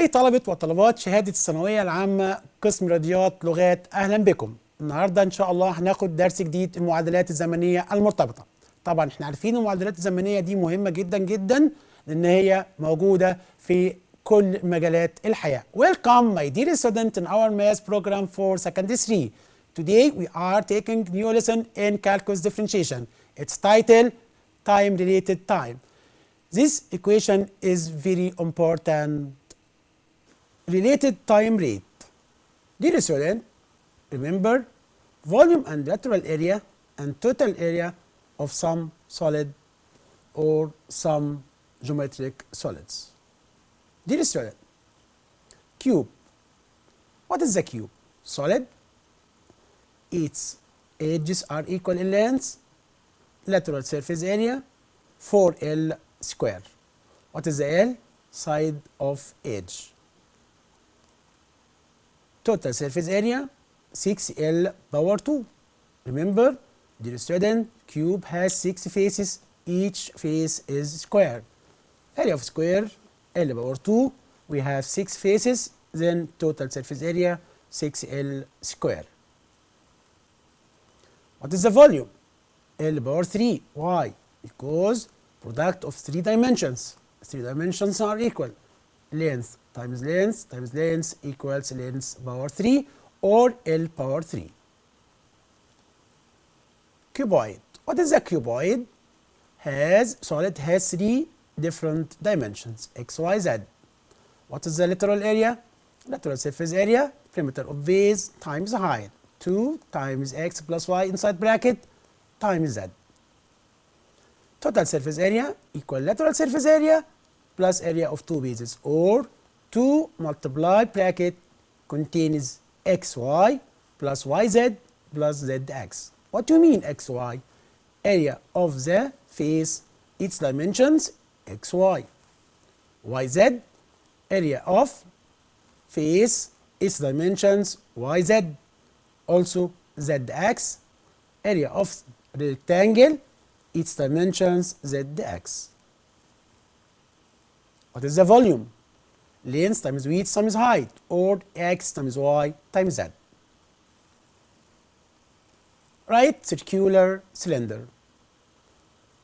أي طلبة وطلبات شهادة الثانوية العامة قسم رياضيات لغات، أهلا بكم. النهاردة إن شاء الله هناخد درس جديد، المعدلات الزمنية المرتبطة. طبعا احنا عارفين المعدلات الزمنية دي مهمة جدا جدا لأن هي موجودة في كل مجالات الحياة. Welcome my dear student in our math program for secondary 3. Today we are taking new lesson in calculus differentiation. Its title, time related time. This equation is very important. Related time rate. Dear student, remember volume and lateral area and total area of some solid or some geometric solids. Dear student, cube. What is the cube? Solid. Its edges are equal in length. Lateral surface area 4L square. What is the L? Side of edge. Total surface area 6L power 2. Remember, dear student, cube has 6 faces. Each face is square. Area of square L power 2. We have 6 faces. Then total surface area 6L square. What is the volume? L power 3. Why? Because product of 3 dimensions. 3 dimensions are equal. Length times length times length equals length power 3 or L power 3. Cuboid. What is a cuboid? Solid has 3 different dimensions, x, y, z. What is the lateral area? Lateral surface area, perimeter of base times height. 2 times x plus y inside bracket times z. Total surface area equal lateral surface area plus area of 2 bases, or 2 multiply bracket contains xy plus yz plus zx. What do you mean xy? Area of the face, its dimensions xy. Yz, area of face, its dimensions yz. Also zx, area of rectangle, its dimensions zx. What is the volume? Length times width times height, or x times y times z. Right circular cylinder.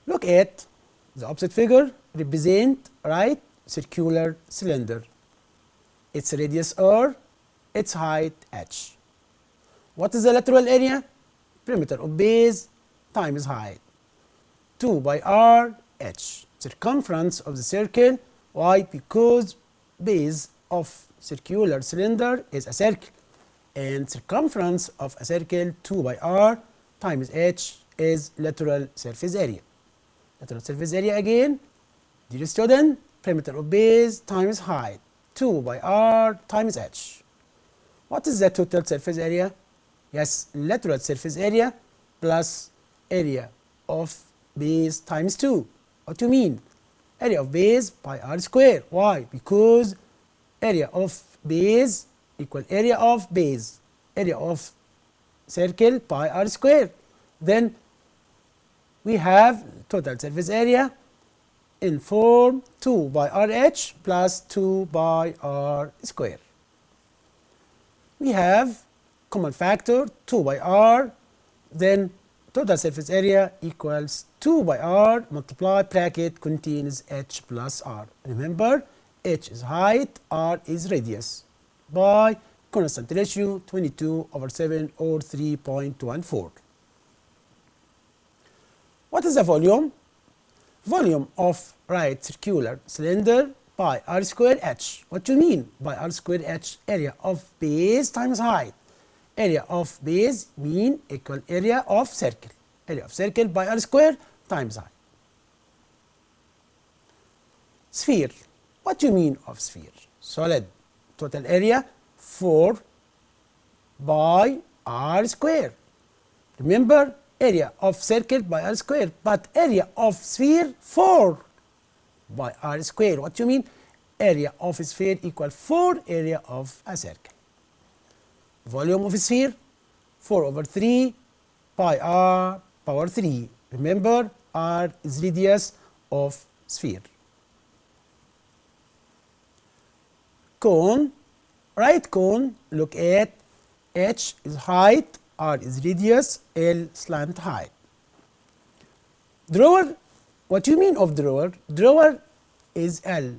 Look at the opposite figure. Represent right circular cylinder. Its radius r, its height h. What is the lateral area? Perimeter of base times height. 2 by r h. Circumference of the circle. Why? Because base of circular cylinder is a circle, and circumference of a circle 2 by r times h is lateral surface area. Lateral surface area again, dear student, perimeter of base times height 2 by r times h. What is the total surface area? Yes, lateral surface area plus area of base times 2. What do you mean? Area of base by r square. Why? Because area of base equal area of base. Area of circle by r square. Then we have total surface area in form 2 by rh plus 2 by r square. We have common factor 2 by r. Then total surface area equals 2 by r multiply bracket contains h plus r. Remember, h is height, r is radius by constant ratio 22/7 or 3.14. What is the volume? Volume of right circular cylinder by r square h. What do you mean by r square h? Area of base times height. Area of base mean equal area of circle. Area of circle by r square times height. Sphere. What do you mean of sphere? Solid. Total area 4 by r square. Remember, area of circle by r square, but area of sphere 4 by r square. What do you mean? Area of sphere equal 4 area of a circle. Volume of sphere 4/3 pi r power 3. Remember, r is radius of sphere. cone, right cone, look at h is height, r is radius, l slant height. Drawer, what do you mean of drawer? Drawer is L.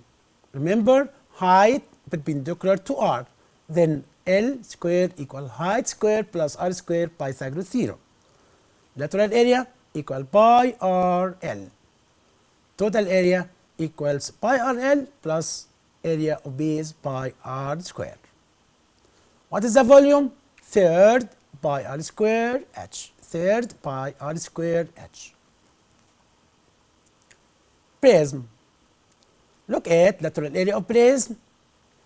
Remember, height perpendicular to r. Then L square equal height square plus r square Pythagoras theorem. Lateral area equal pi r L. Total area equals pi r L plus area of base pi r square. What is the volume? Third pi r square h. Third pi r square h. Prism. Look at lateral area of prism,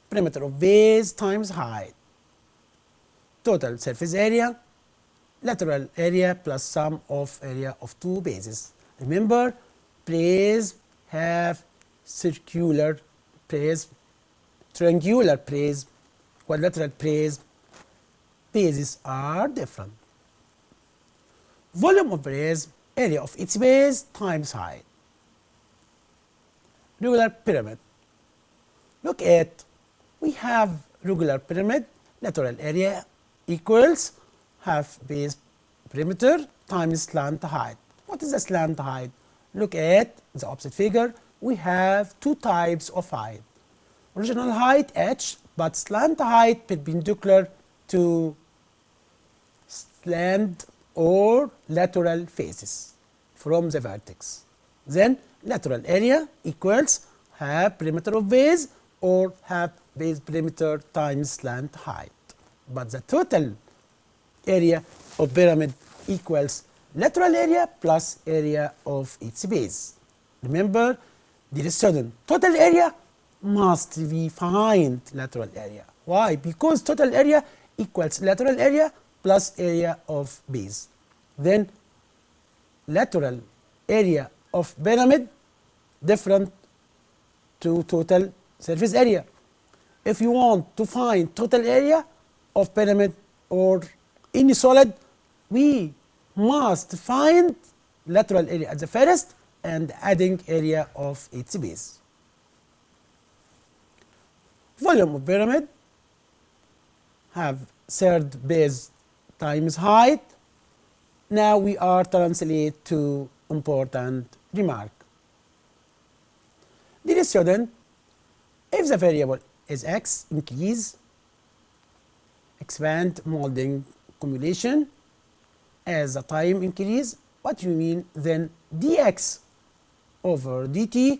perimeter of base times height. Total surface area, lateral area plus sum of area of two bases. Remember, prism have circular prism, triangular prism, quadrilateral prism. Bases are different. Volume of prism, area of its base times height. Regular pyramid. Look at, we have regular pyramid, lateral area equals half base perimeter times slant height. What is the slant height? Look at the opposite figure. We have two types of height. Original height h, but slant height perpendicular to slant or lateral faces from the vertex. Then lateral area equals half perimeter of base or half base perimeter times slant height. But the total area of pyramid equals lateral area plus area of its base. Remember, dear student, total area must be find lateral area. Why? Because total area equals lateral area plus area of base. Then lateral area of pyramid different to total surface area. If you want to find total area of pyramid or any solid, we must find lateral area at the first and adding area of its base. Volume of pyramid have third base times height. Now we are translate to important remark. Dear student, if the variable is x, increase, expand molding accumulation as the time increase, what you mean? Then dx over dt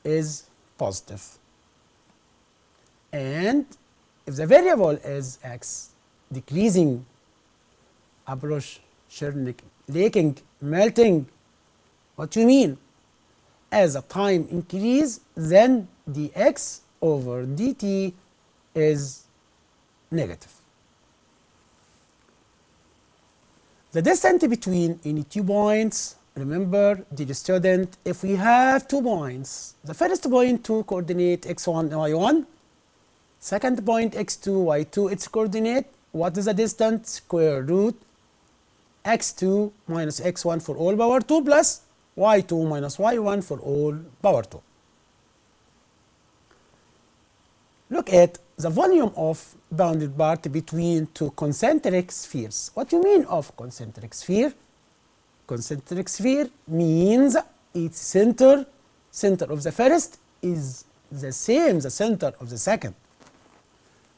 is positive. And if the variable is x, decreasing, approach, shrinking, leaking, melting, what you mean? As the time increase, then dx over dt is negative. The distance between any 2 points, remember, dear student, if we have 2 points, the first point to coordinate x1 and y1, second point x2, y2, its coordinate, what is the distance? Square root x2 minus x1 for all power 2 plus y2 minus y1 for all power 2. Look at the volume of bounded part between two concentric spheres. What do you mean of concentric sphere? Concentric sphere means its center of the first is the same, the center of the second.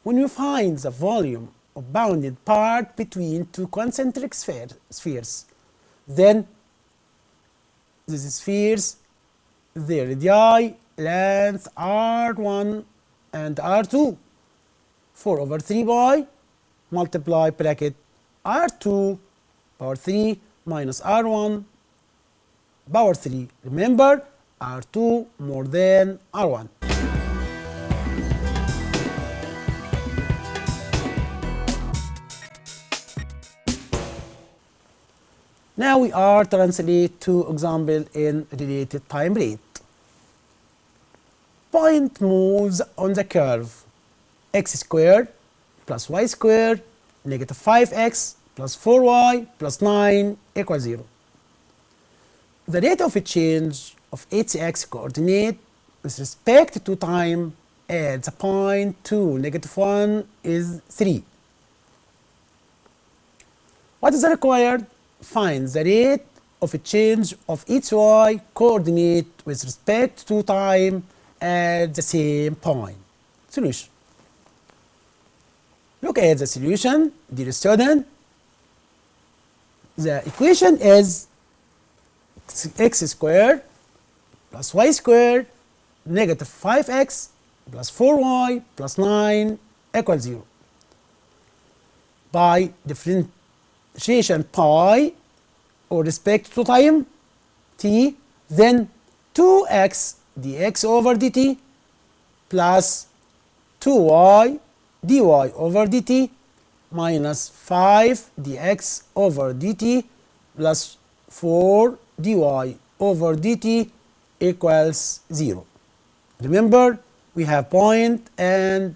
When you find the volume of bounded part between two concentric spheres, then these spheres, their radii, length r1 and r2, 4 over 3 pi multiply bracket r2 power 3 minus r1 power 3. Remember, r2 more than r1. Now we are translate to example in related time rate. Point moves on the curve x squared plus y squared negative 5x plus 4y plus 9 equals 0. The rate of a change of its x coordinate with respect to time at the point 2, -1 is 3. What is required? Find the rate of a change of each y coordinate with respect to time at the same point. Solution. Look at the solution, dear student. The equation is x squared plus y squared negative 5x plus 4y plus 9 equals 0. By differentiation pi or respect to time t, then 2x dx over dt plus 2y dy over dt minus 5 dx over dt plus 4 dy over dt equals 0. Remember, we have point and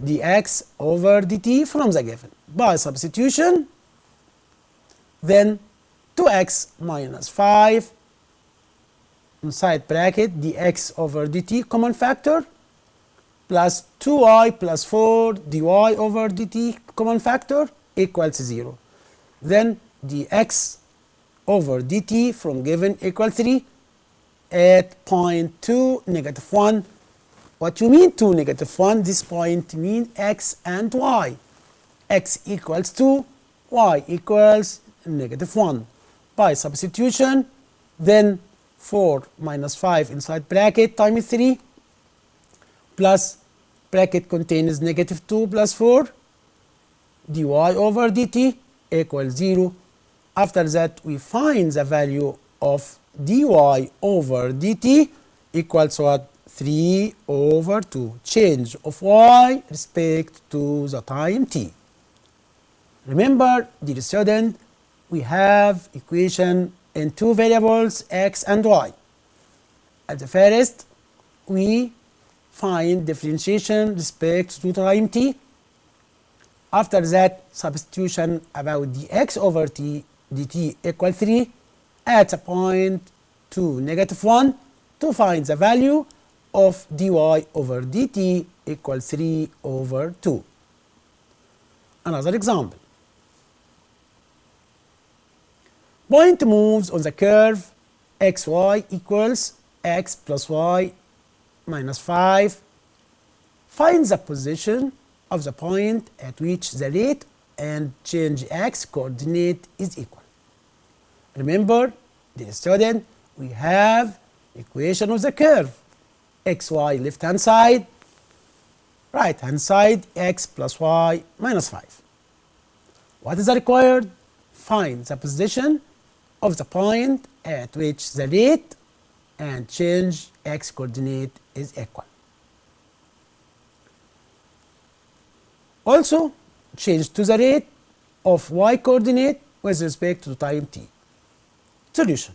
dx over dt from the given. By substitution, then 2x minus 5 inside bracket dx over dt common factor plus 2y plus 4 dy over dt common factor equals 0. Then dx over dt from given equals 3 at point 2, -1. What you mean 2, -1? This point mean x and y. X equals 2, y equals -1. By substitution, then 4 minus 5 inside bracket times 3 plus bracket contains -2 plus 4 dy over dt equals 0. After that, we find the value of dy over dt equals what? 3 over 2. Change of y respect to the time t. Remember, dear student, we have equation in two variables x and y. At the first, we find differentiation respect to time t. After that, substitution about dx over t dt equals 3 at a point 2, -1 to find the value of dy over dt equals 3 over 2. Another example. Point moves on the curve xy equals x plus y minus 5. Find the position of the point at which the rate and change x coordinate is equal. Remember, dear student, we have equation of the curve. Xy left hand side, right hand side x plus y minus 5. What is required? Find the position of the point at which the rate and change x coordinate is equal. Also, change to the rate of y coordinate with respect to time t. Solution.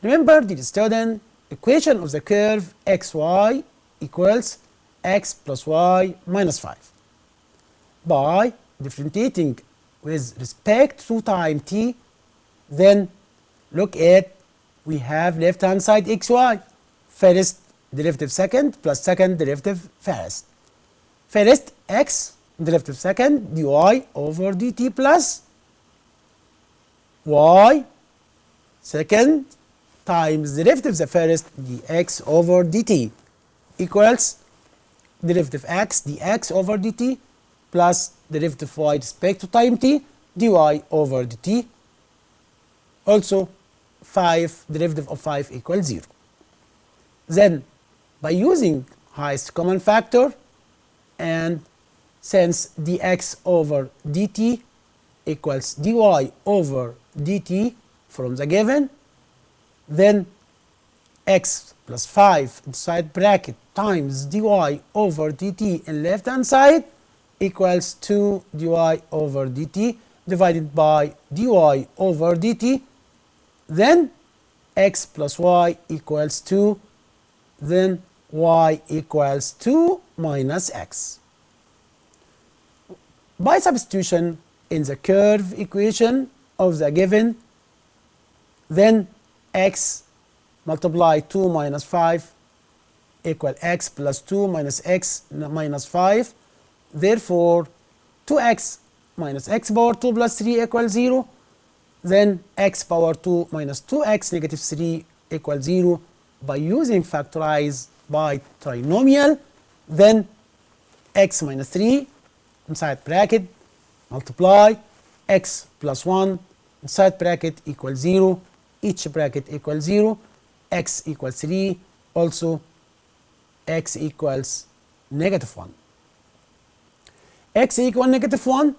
Remember, dear student, equation of the curve xy equals x plus y minus 5. By differentiating with respect to time t, then look at, we have left hand side xy, first derivative second plus second derivative first. First x derivative second dy over dt plus y second times derivative the first dx over dt equals derivative x dx over dt plus derivative y respect to time t dy over dt. Also 5 derivative of 5 equals 0. Then by using highest common factor, and since dx over dt equals dy over dt from the given, then x plus 5 inside bracket times dy over dt in left hand side equals 2 dy over dt divided by dy over dt. Then x plus y equals 2, then y equals 2 minus x. By substitution in the curve equation of the given, then x multiply 2 minus 5 equal x plus 2 minus x minus 5. Therefore, 2x minus x power 2 plus 3 equals 0. Then x power 2 minus 2x negative 3 equals 0 by using factorize by trinomial. Then x minus 3 inside bracket multiply x plus 1 inside bracket equals 0, each bracket equals 0, x equals 3, also x equals negative 1. X equals negative 1,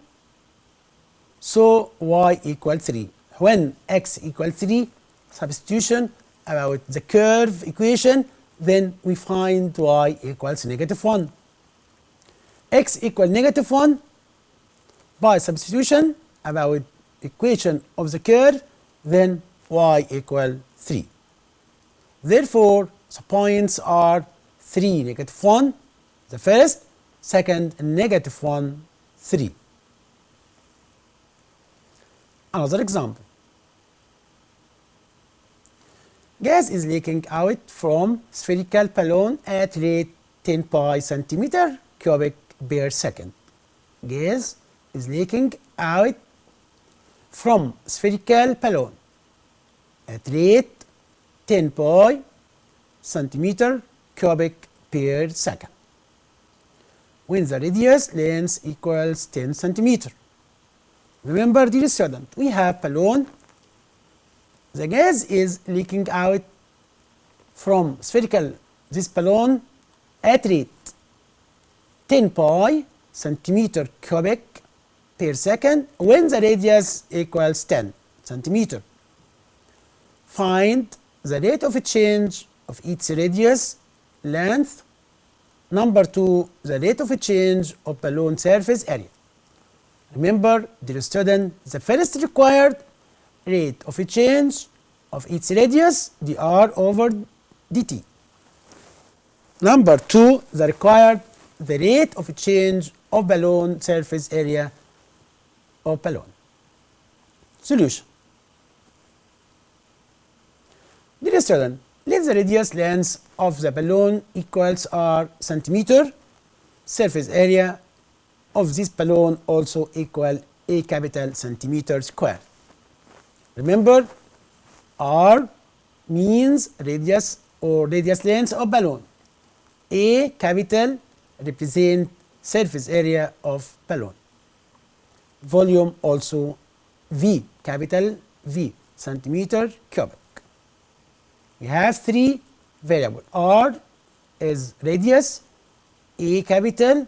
so y equals 3. When x equals 3, substitution about the curve equation, then we find y equals negative 1. X equals negative 1 by substitution about equation of the curve, then y equals 3. Therefore, the points are 3, negative 1, the first, second, negative 1, 3. Another example. Gas is leaking out from spherical balloon at rate 10 pi centimeter cubic per second. Gas is leaking out from spherical balloon at rate 10 pi centimeter cubic per second when the radius length equals 10 centimeter. Remember, dear student, we have balloon. The gas is leaking out from spherical this balloon at rate 10 pi centimeter cubic per second when the radius equals 10 centimeter. Find the rate of change of each radius length. Number 2, the rate of change of balloon surface area. Remember, dear student, the first required rate of change of each radius dr over dt. Number 2, the required the rate of change of balloon surface area of balloon. Solution. Dear student, let the radius length of the balloon equals r centimeter. Surface area of this balloon also equal a capital centimeter square. Remember, r means radius or radius length of balloon. A capital represent surface area of balloon. Volume also V, capital V, centimeter cubic. We have three variables. R is radius, A capital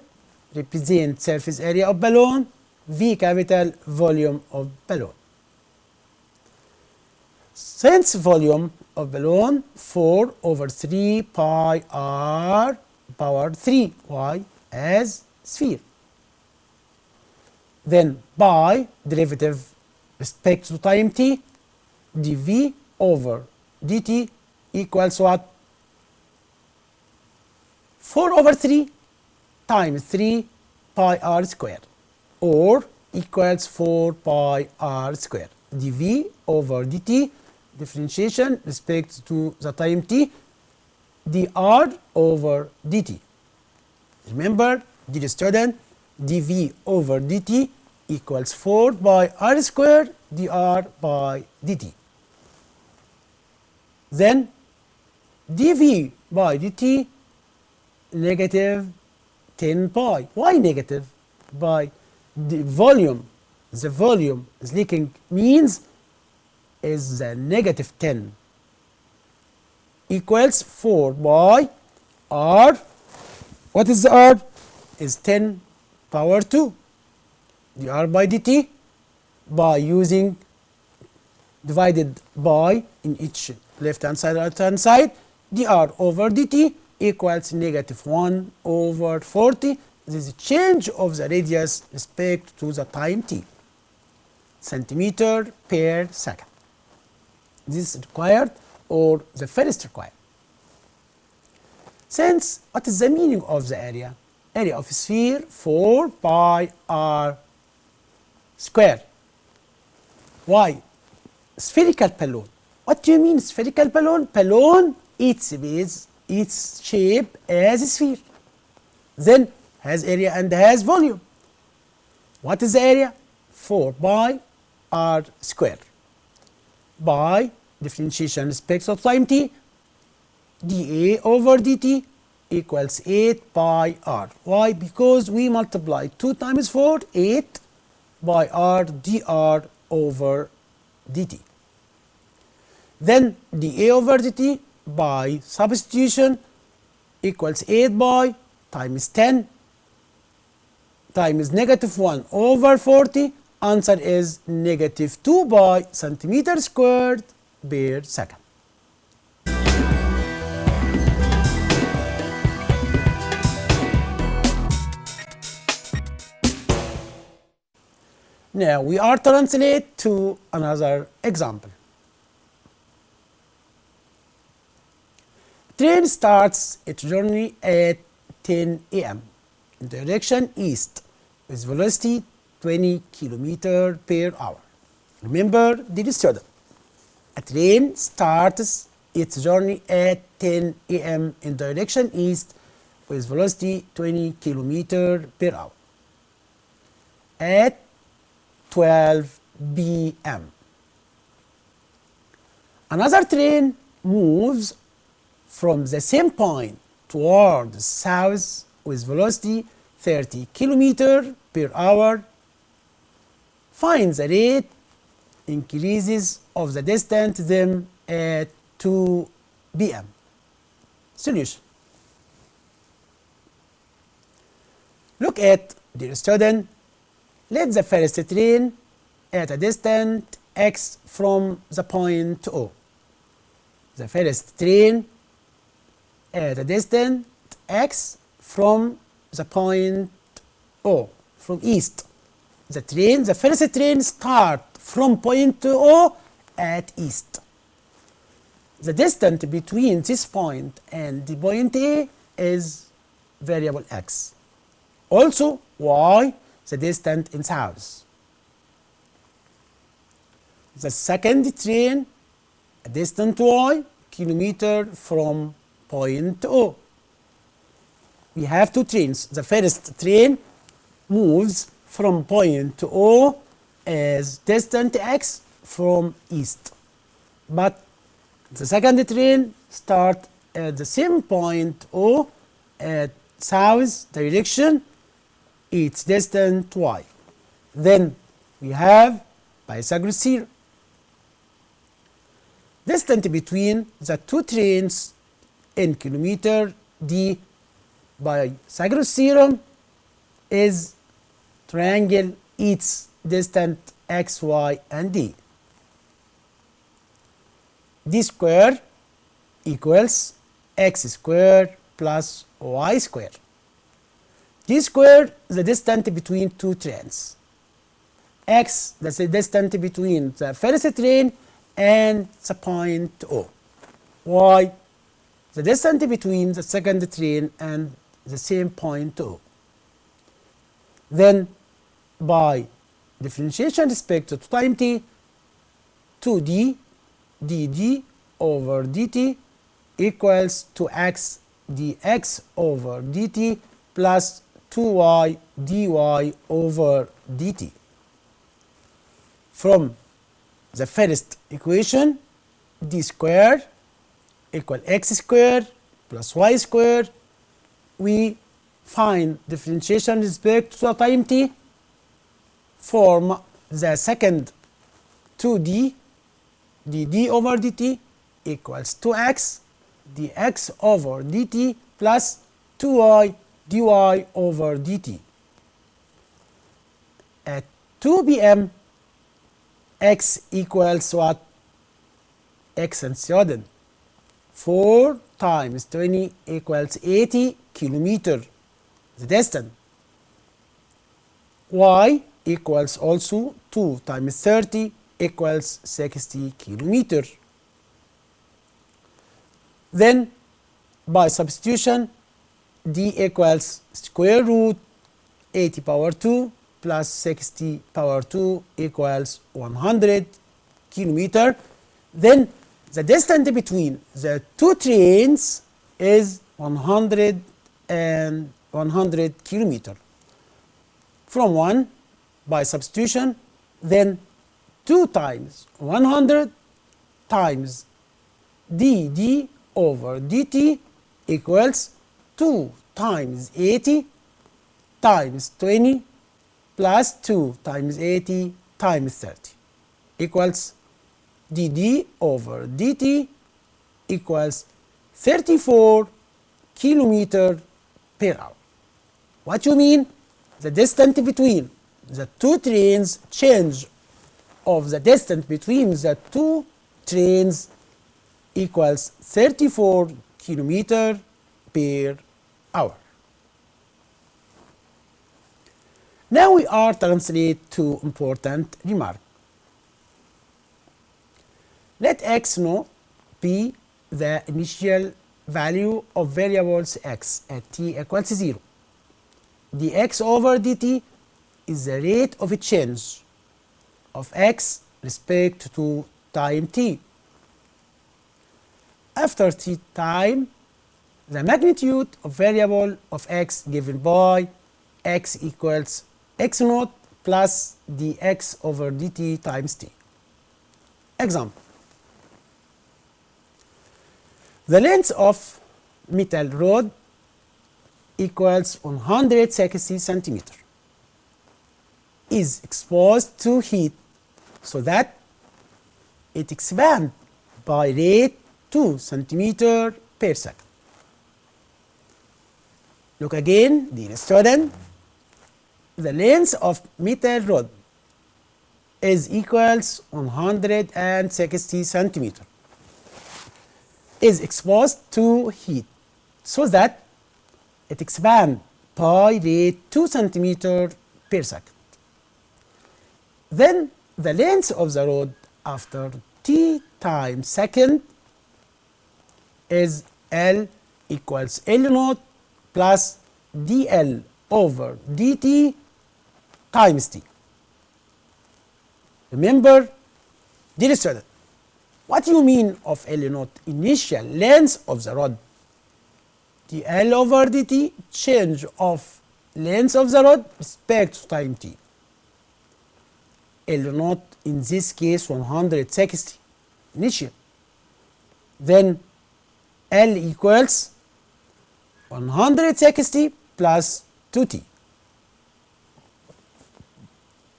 represent surface area of balloon, V capital volume of balloon. Since volume of balloon 4 over 3 pi r power 3 y as sphere, then by derivative respect to time t, dv over dt equals what? 4 over 3 times 3 pi r square, or equals 4 pi r square. dv over dt, differentiation respect to the time t, dr over dt. Remember, dear student, dv over dt equals 4 by r square dr by dt. Then dv by dt negative 10 pi. Why negative? By the volume is leaking means is the negative 10 equals 4 by r. What is the r? Is 10 power 2 dr by dt by using divided by in each left hand side right hand side, dr over dt equals negative 1 over 40. This is change of the radius respect to the time t, centimeter per second. This is required, or the first required. Since what is the meaning of the area? Area of sphere 4 pi r square. Why? Spherical balloon. What do you mean spherical balloon? Balloon, its base its shape as a sphere. Then has area and has volume. What is the area? 4 pi r square. By differentiation respect of time t, dA over dt equals 8 pi r. Why? Because we multiply 2 times 4, 8 by r dr over dt. Then dA over dt by substitution equals 8 by times 10 times negative 1 over 40. Answer is negative 2 by centimeter squared per second. Now we are translate to another example. Train starts its journey at 10 a.m. in direction east with velocity 20 km per hour. Remember, dear student, a train starts its journey at 10 a.m. in direction east with velocity 20 km per hour. At 12 p.m. another train moves from the same point toward the south with velocity 30 km per hour. Find the rate increases of the distance them at 2 p.m. Solution. Look at, dear student, let the first train at a distance x from the point O. The first train at a distance x from the point O, from east. The first train start from point O at east. The distance between this point and the point A is variable x. Also, y, the distance in south. The second train, a distance y, kilometer from point O. We have two trains. The first train moves from point O as distant x from east. But the second train start at the same point O at south direction, its distance y. Then we have Pythagoras theorem. Distance between the two trains in kilometer d by Pythagoras theorem is triangle its distance x, y, and d. D square equals x square plus y square. D square the distance between two trains. X, that's the distance between the first train and the point O. Y, the distance between the second train and the same point O. Then by differentiation respect to time t, 2d dd over dt equals 2x dx over dt plus 2y dy over dt. From the first equation, d square equal x square plus y square, we find differentiation respect to time t, form the second 2d dd over dt equals 2x dx over dt plus 2y dy over dt. At 2 p.m. x equals what? X and student. 4 times 20 equals 80 kilometer, the distance. Y equals also 2 times 30 equals 60 kilometer. Then by substitution, d equals square root 80 power 2 plus 60 power 2 equals 100 kilometer. Then the distance between the two trains is 100 kilometer. From 1 by substitution, then 2 times 100 times dd over dt equals 2 times 80 times 20 plus 2 times 80 times 30 equals dd over dt equals 34 kilometer per hour. What you mean? The distance between the two trains, change of the distance between the two trains equals 34 kilometer per hour. Now we are translate two important remarks. Let x naught be the initial value of variables x at t equals 0. dx over dt is the rate of change of x respect to time t. After t time, the magnitude of variable of x given by x equals x naught plus dx over dt times t. Example. The length of metal rod equals 160 centimeter is exposed to heat so that it expands by rate 2 centimeter per second. Look again, dear student. The length of metal rod is equals 160 centimeter is exposed to heat so that it expands by rate 2 centimeter per second. Then the length of the rod after t times second is L equals L naught plus dl over dt times t. Remember, dear student, what do you mean of L naught? Initial length of the rod. dl over dt, change of length of the rod respect to time t. L naught in this case 160 initial. Then L equals 160 plus 2t.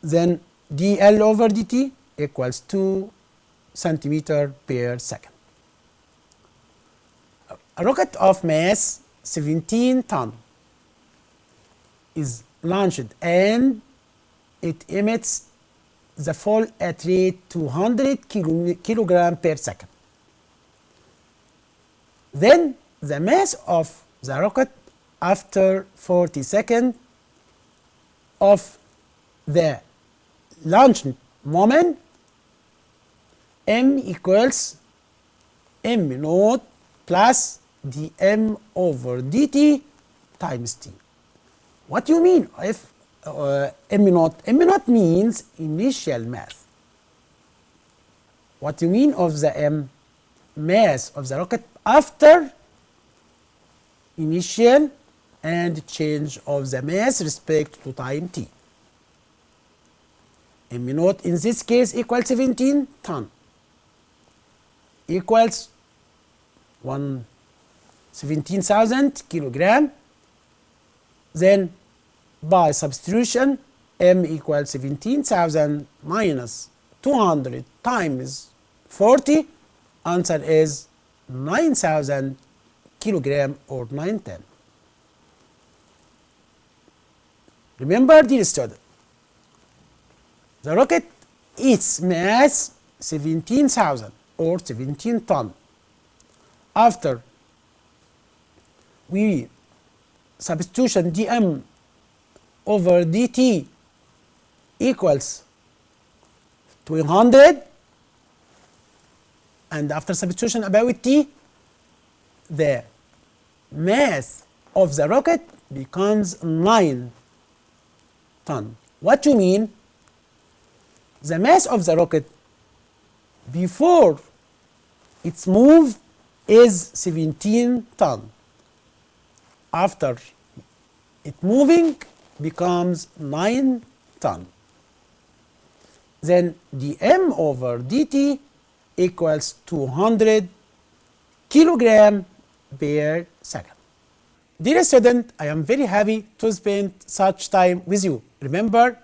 Then dl over dt equals 2 centimeter per second. A rocket of mass 17 ton is launched and it emits the fall at rate 200 kilogram per second. Then the mass of the rocket after 40 seconds of the launch moment m equals m naught plus dm over dt times t. What do you mean if m naught? M naught means initial mass. What do you mean of the m? Mass of the rocket after initial and change of the mass respect to time t. M naught in this case equals 17 ton equals 17,000 kilogram. Then by substitution m equals 17,000 minus 200 times 40, answer is 9,000 kilogram or 910. Remember, dear student, the rocket its mass 17,000 or 17 ton. After we substitution dm over dt equals 200, and after substitution about t, the mass of the rocket becomes 9 ton. What you mean? The mass of the rocket before its move is 17 ton. After it moving becomes 9 ton. Then dm over dt equals 200 kilogram per second. Dear student, I am very happy to spend such time with you. Remember,